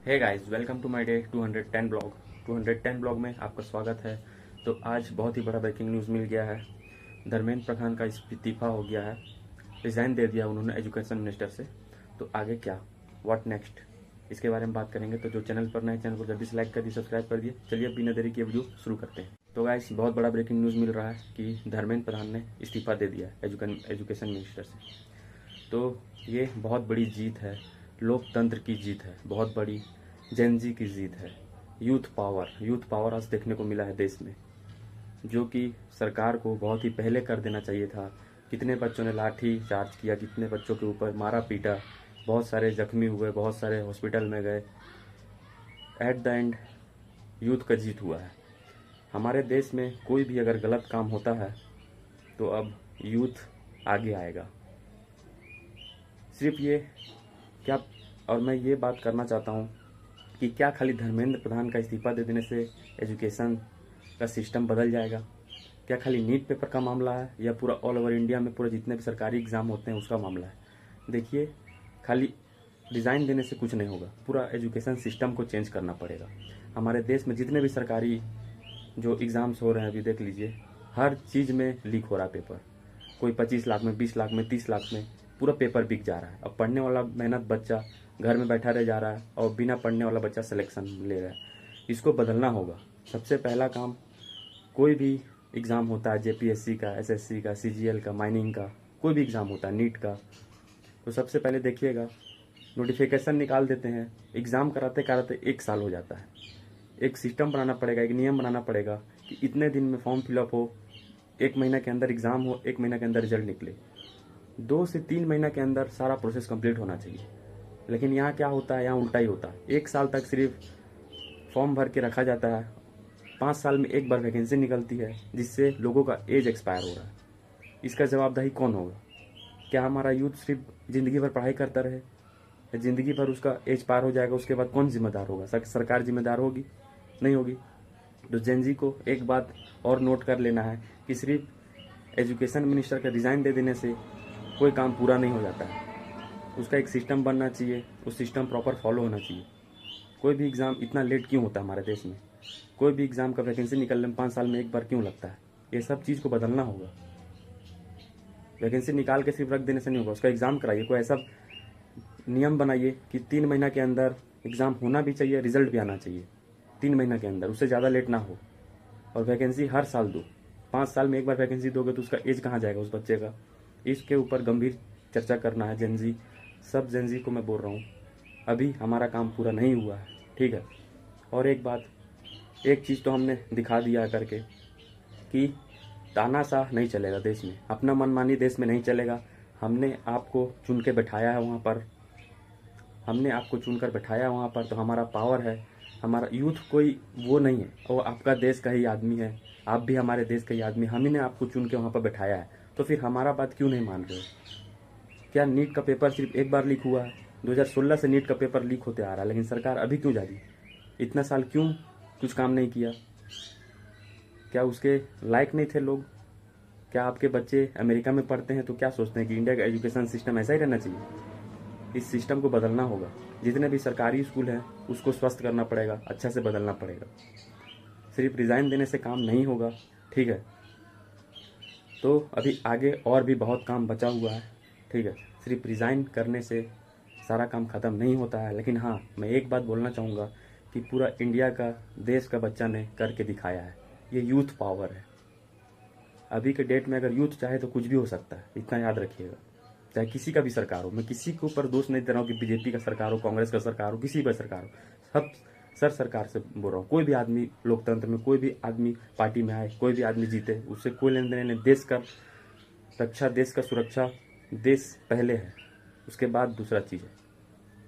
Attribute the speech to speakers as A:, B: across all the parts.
A: Hey guys, welcome to my day 210 blog. 210 blog में आपका स्वागत है। तो आज बहुत ही बड़ा ब्रेकिंग न्यूज़ मिल गया है। धर्मेंद्र प्रधान का इस्तीफा हो गया है, रिज़ाइन दे दिया उन्होंने एजुकेशन मिनिस्टर से। तो आगे क्या, व्हाट नेक्स्ट, इसके बारे में बात करेंगे। तो जो चैनल पर नए, चैनल को जल्दी से लाइक कर दिए, सब्सक्राइब कर दिए। चलिए बिना देरी किए वीडियो शुरू करते हैं। तो गाइस, बहुत बड़ा ब्रेकिंग न्यूज़ मिल रहा है कि धर्मेंद्र प्रधान ने इस्तीफा दे दिया है एजुकेशन मिनिस्टर से। तो ये बहुत बड़ी जीत है, लोकतंत्र की जीत है, बहुत बड़ी जेनजी की जीत है। यूथ पावर आज देखने को मिला है देश में, जो कि सरकार को बहुत ही पहले कर देना चाहिए था। कितने बच्चों ने लाठी चार्ज किया, कितने बच्चों के ऊपर मारा पीटा, बहुत सारे जख्मी हुए, बहुत सारे हॉस्पिटल में गए। एट द एंड यूथ का जीत हुआ है। हमारे देश में कोई भी अगर गलत काम होता है तो अब यूथ आगे आएगा। सिर्फ ये क्या, और मैं ये बात करना चाहता हूँ कि क्या खाली धर्मेंद्र प्रधान का इस्तीफा दे देने से एजुकेशन का सिस्टम बदल जाएगा? क्या खाली नीट पेपर का मामला है या पूरा ऑल ओवर इंडिया में पूरे जितने भी सरकारी एग्ज़ाम होते हैं उसका मामला है? देखिए, खाली डिज़ाइन देने से कुछ नहीं होगा, पूरा एजुकेशन सिस्टम को चेंज करना पड़ेगा। हमारे देश में जितने भी सरकारी जो एग्ज़ाम्स हो रहे हैं, अभी देख लीजिए, हर चीज़ में लीक हो रहा है पेपर। कोई 25 लाख में, 20 लाख में, 30 लाख में पूरा पेपर बिक जा रहा है। अब पढ़ने वाला मेहनत बच्चा घर में बैठा रह जा रहा है और बिना पढ़ने वाला बच्चा सिलेक्शन ले रहा है। इसको बदलना होगा। सबसे पहला काम, कोई भी एग्ज़ाम होता है, जेपीएससी का, एसएससी का, सीजीएल का, माइनिंग का, कोई भी एग्ज़ाम होता है, नीट का, तो सबसे पहले देखिएगा, नोटिफिकेशन निकाल देते हैं, एग्ज़ाम कराते कराते 1 साल हो जाता है। एक सिस्टम बनाना पड़ेगा, एक नियम बनाना पड़ेगा कि इतने दिन में फॉर्म फिलअप हो, 1 महीना के अंदर एग्ज़ाम हो, 1 महीना के अंदर रिजल्ट निकले। 2 से 3 महीना के अंदर सारा प्रोसेस कंप्लीट होना चाहिए। लेकिन यहाँ क्या होता है, यहाँ उल्टा ही होता है। 1 साल तक सिर्फ फॉर्म भर के रखा जाता है। 5 साल में एक बार वैकेंसी निकलती है, जिससे लोगों का एज एक्सपायर हो रहा है। इसका जवाबदेही कौन होगा? क्या हमारा यूथ सिर्फ ज़िंदगी भर पढ़ाई करता रहे, या ज़िंदगी भर उसका एज पार हो जाएगा, उसके बाद कौन जिम्मेदार होगा? सरकार जिम्मेदार होगी? नहीं होगी। तो जेनजी को एक बात और नोट कर लेना है कि सिर्फ एजुकेशन मिनिस्टर का रिज़ाइन दे देने से कोई काम पूरा नहीं हो जाता है। उसका एक सिस्टम बनना चाहिए, उस सिस्टम प्रॉपर फॉलो होना चाहिए। कोई भी एग्ज़ाम इतना लेट क्यों होता है हमारे देश में? कोई भी एग्ज़ाम का वैकेंसी निकलने में 5 साल में एक बार क्यों लगता है? ये सब चीज़ को बदलना होगा। वैकेंसी निकाल के सिर्फ रख देने से नहीं होगा, उसका एग्ज़ाम कराइए। कोई ऐसा नियम बनाइए कि 3 महीना के अंदर एग्ज़ाम होना भी चाहिए, रिजल्ट भी आना चाहिए 3 महीना के अंदर, उससे ज़्यादा लेट ना हो। और वैकेंसी हर साल दो। 5 साल में एक बार वैकेंसी दोगे तो उसका एज कहाँ जाएगा उस बच्चे का? इसके ऊपर गंभीर चर्चा करना है। जेनजी, सब जेनजी को मैं बोल रहा हूँ, अभी हमारा काम पूरा नहीं हुआ है, ठीक है? और एक बात, एक चीज़ तो हमने दिखा दिया करके कि तानाशाह नहीं चलेगा देश में, अपना मनमानी देश में नहीं चलेगा। हमने आपको चुन के बैठाया है वहाँ पर, हमने आपको चुनकर बैठाया वहाँ पर, तो हमारा पावर है। हमारा यूथ कोई वो नहीं है, वो आपका देश का ही आदमी है, आप भी हमारे देश का ही आदमी। हम ही ने आपको चुन के वहाँ पर बैठाया है, तो फिर हमारा बात क्यों नहीं मान रहे हो? क्या नीट का पेपर सिर्फ एक बार लीक हुआ है? 2016 से नीट का पेपर लीक होते आ रहा है, लेकिन सरकार अभी क्यों जागी? इतना साल क्यों कुछ काम नहीं किया? क्या उसके लायक नहीं थे लोग? क्या आपके बच्चे अमेरिका में पढ़ते हैं तो क्या सोचते हैं कि इंडिया का एजुकेशन सिस्टम ऐसा ही रहना चाहिए? इस सिस्टम को बदलना होगा। जितने भी सरकारी स्कूल हैं उसको स्वस्थ करना पड़ेगा, अच्छा से बदलना पड़ेगा। सिर्फ रिज़ाइन देने से काम नहीं होगा, ठीक है? तो अभी आगे और भी बहुत काम बचा हुआ है, ठीक है? सिर्फ रिज़ाइन करने से सारा काम ख़त्म नहीं होता है। लेकिन हाँ, मैं एक बात बोलना चाहूँगा कि पूरा इंडिया का, देश का बच्चा ने करके दिखाया है। ये यूथ पावर है। अभी के डेट में अगर यूथ चाहे तो कुछ भी हो सकता है, इतना याद रखिएगा। चाहे किसी का भी सरकार हो, मैं किसी के ऊपर दोष नहीं दे रहा हूँ कि बीजेपी का सरकार हो, कांग्रेस का सरकार हो, किसी भी सरकार हो, सब सर सरकार से बोल रहा हूँ। कोई भी आदमी लोकतंत्र में, कोई भी आदमी पार्टी में आए, कोई भी आदमी जीते, उससे कोई लेन देन नहीं। देश का रक्षा, देश का सुरक्षा, देश पहले है, उसके बाद दूसरा चीज़ है।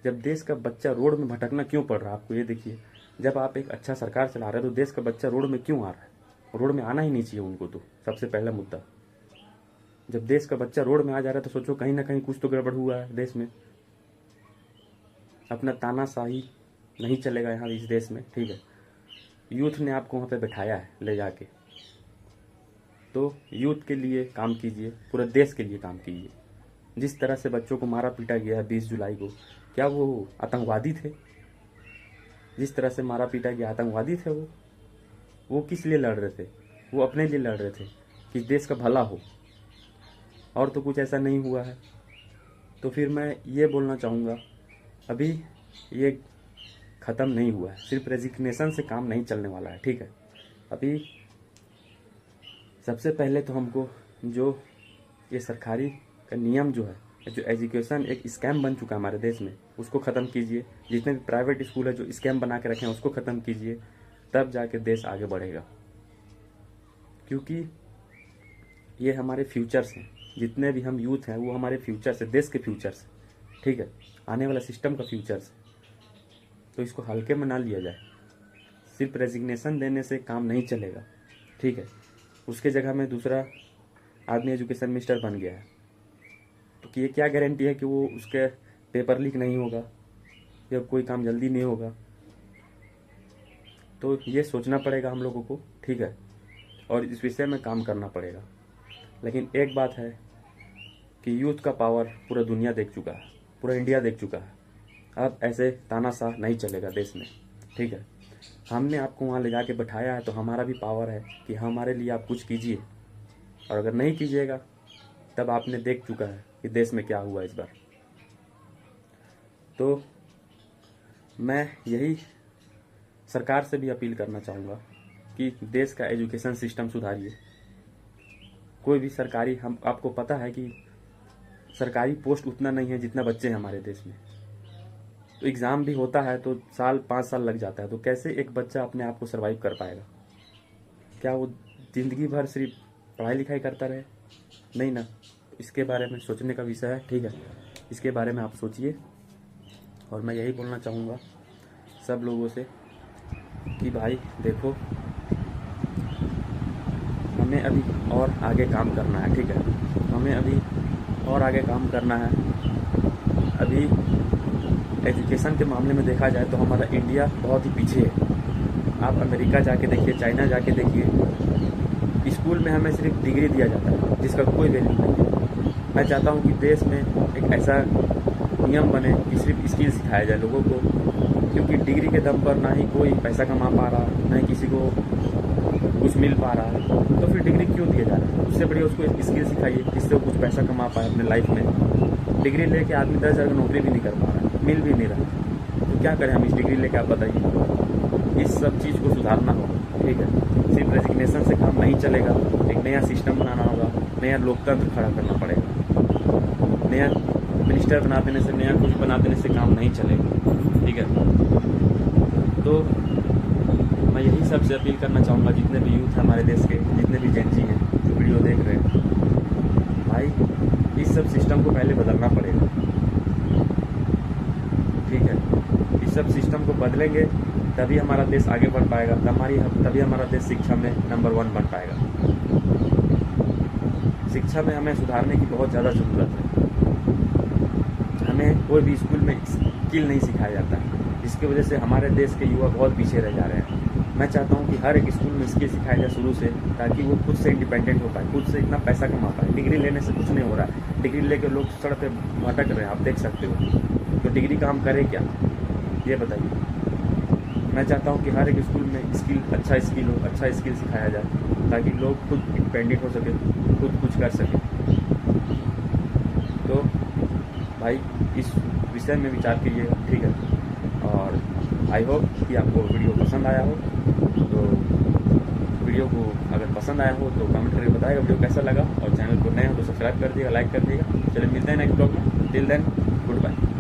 A: जब देश का बच्चा रोड में भटकना क्यों पड़ रहा है आपको, ये देखिए। जब आप एक अच्छा सरकार चला रहे हो तो देश का बच्चा रोड में क्यों आ रहा है? रोड में आना ही नहीं चाहिए उनको, तो सबसे पहला मुद्दा। जब देश का बच्चा रोड में आ जा रहा है तो सोचो कहीं ना कहीं कुछ तो गड़बड़ हुआ है देश में। अपना तानाशाही नहीं चलेगा यहाँ इस देश में, ठीक है? यूथ ने आपको वहाँ पे बैठाया है ले जाके, तो यूथ के लिए काम कीजिए, पूरे देश के लिए काम कीजिए। जिस तरह से बच्चों को मारा पीटा गया है 20 जुलाई को, क्या वो आतंकवादी थे? जिस तरह से मारा पीटा गया, आतंकवादी थे वो किस लिए लड़ रहे थे? वो अपने लिए लड़ रहे थे कि देश का भला हो, और तो कुछ ऐसा नहीं हुआ है। तो फिर मैं ये बोलना चाहूँगा, अभी ये ख़त्म नहीं हुआ है, सिर्फ रेजिग्नेशन से काम नहीं चलने वाला है, ठीक है। अभी सबसे पहले तो हमको जो ये सरकारी का नियम जो है, जो एजुकेशन एक स्कैम बन चुका है हमारे देश में, उसको ख़त्म कीजिए। जितने भी प्राइवेट स्कूल है जो स्कैम बना के रखे हैं उसको ख़त्म कीजिए, तब जाके देश आगे बढ़ेगा। क्योंकि ये हमारे फ्यूचर्स हैं, जितने भी हम यूथ हैं वो हमारे फ्यूचर्स है, देश के फ्यूचर्स, ठीक है, आने वाला सिस्टम का फ्यूचर्स। तो इसको हल्के में ना लिया जाए। सिर्फ रेजिग्नेशन देने से काम नहीं चलेगा, ठीक है। उसके जगह में दूसरा आदमी एजुकेशन मिनिस्टर बन गया है, तो कि ये क्या गारंटी है कि वो उसके पेपर लीक नहीं होगा या कोई काम जल्दी नहीं होगा? तो ये सोचना पड़ेगा हम लोगों को, ठीक है, और इस विषय में काम करना पड़ेगा। लेकिन एक बात है कि यूथ का पावर पूरा दुनिया देख चुका है, पूरा इंडिया देख चुका है। अब ऐसे तानाशाह नहीं चलेगा देश में, ठीक है। हमने आपको वहाँ ले जाके बैठाया है, तो हमारा भी पावर है कि हमारे लिए आप कुछ कीजिए, और अगर नहीं कीजिएगा तब आपने देख चुका है कि देश में क्या हुआ इस बार। तो मैं यही सरकार से भी अपील करना चाहूँगा कि देश का एजुकेशन सिस्टम सुधारिए। कोई भी सरकारी, हम आपको पता है कि सरकारी पोस्ट उतना नहीं है जितना बच्चे हैं हमारे देश में। तो एग्ज़ाम भी होता है तो 5 साल लग जाता है, तो कैसे एक बच्चा अपने आप को सर्वाइव कर पाएगा? क्या वो ज़िंदगी भर सिर्फ पढ़ाई लिखाई करता रहे? नहीं ना। इसके बारे में सोचने का विषय है, ठीक है। इसके बारे में आप सोचिए, और मैं यही बोलना चाहूँगा सब लोगों से कि भाई देखो, हमें अभी और आगे काम करना है, ठीक है। हमें अभी और आगे काम करना है। अभी एजुकेशन के मामले में देखा जाए तो हमारा इंडिया बहुत ही पीछे है। आप अमेरिका जाके देखिए, चाइना जाके देखिए, स्कूल में हमें सिर्फ डिग्री दिया जाता है जिसका कोई वैल्यू नहीं है। मैं चाहता हूँ कि देश में एक ऐसा नियम बने कि सिर्फ स्किल सिखाया जाए लोगों को, क्योंकि डिग्री के दम पर ना ही कोई पैसा कमा पा रहा, ना ही किसी को कुछ मिल पा रहा है, तो फिर डिग्री क्यों दिया जा रहा है? उससे बढ़िया उसको एक स्किल सिखाइए जिससे वो कुछ पैसा कमा पाए अपने लाइफ में। डिग्री लेके आदमी 10,000 की नौकरी भी नहीं कर पा रहा, मिल भी नहीं रहा, तो क्या करें हम इस डिग्री लेके? आप बताइए। इस सब चीज़ को सुधारना होगा, ठीक है। सिर्फ रेजिग्नेशन से काम नहीं चलेगा, एक नया सिस्टम बनाना होगा, नया लोकतंत्र खड़ा करना पड़ेगा। नया मिनिस्टर बना देने से, नया कुछ बना देने से काम नहीं चलेगा, ठीक है। तो मैं यही सबसे अपील करना चाहूँगा, जितने भी यूथ हैं हमारे देश के, जितने भी जेन जी हैं जो वीडियो देख रहे हैं, भाई इस सब सिस्टम को पहले बदलना पड़ेगा, ठीक है। इस सब सिस्टम को बदलेंगे तभी हमारा देश आगे बढ़ पाएगा, तभी हमारा देश शिक्षा में नंबर 1 बन पाएगा। शिक्षा में हमें सुधारने की बहुत ज़्यादा ज़रूरत है। हमें कोई भी स्कूल में स्किल नहीं सिखाया जाता है, जिसकी वजह से हमारे देश के युवा बहुत पीछे रह जा रहे हैं। मैं चाहता हूँ कि हर एक स्कूल में स्किल सिखाया जाए शुरू से, ताकि वो खुद से इंडिपेंडेंट हो पाए, खुद से इतना पैसा कमा पाए। डिग्री लेने से कुछ नहीं हो रहा है। डिग्री लेकर लोग सड़क पे भटक रहे हैं, आप देख सकते हो। तो डिग्री का हम करें क्या, ये बताइए। मैं चाहता हूँ कि हर एक स्कूल में अच्छा स्किल सिखाया जाए, ताकि लोग खुद इंडिपेंडेंट हो सके, खुद कुछ कर सके। तो भाई इस विषय में विचार कीजिए, ठीक है। और आई होप कि आपको वीडियो पसंद आया हो। तो वीडियो को अगर पसंद आया हो तो कमेंट करके बताइएगा वीडियो कैसा लगा, और चैनल को नए हो तो सब्सक्राइब कर दिएगा, लाइक कर दिएगा। चलिए मिलते हैं नेक्स्ट ब्लॉग में। Till then, good bye.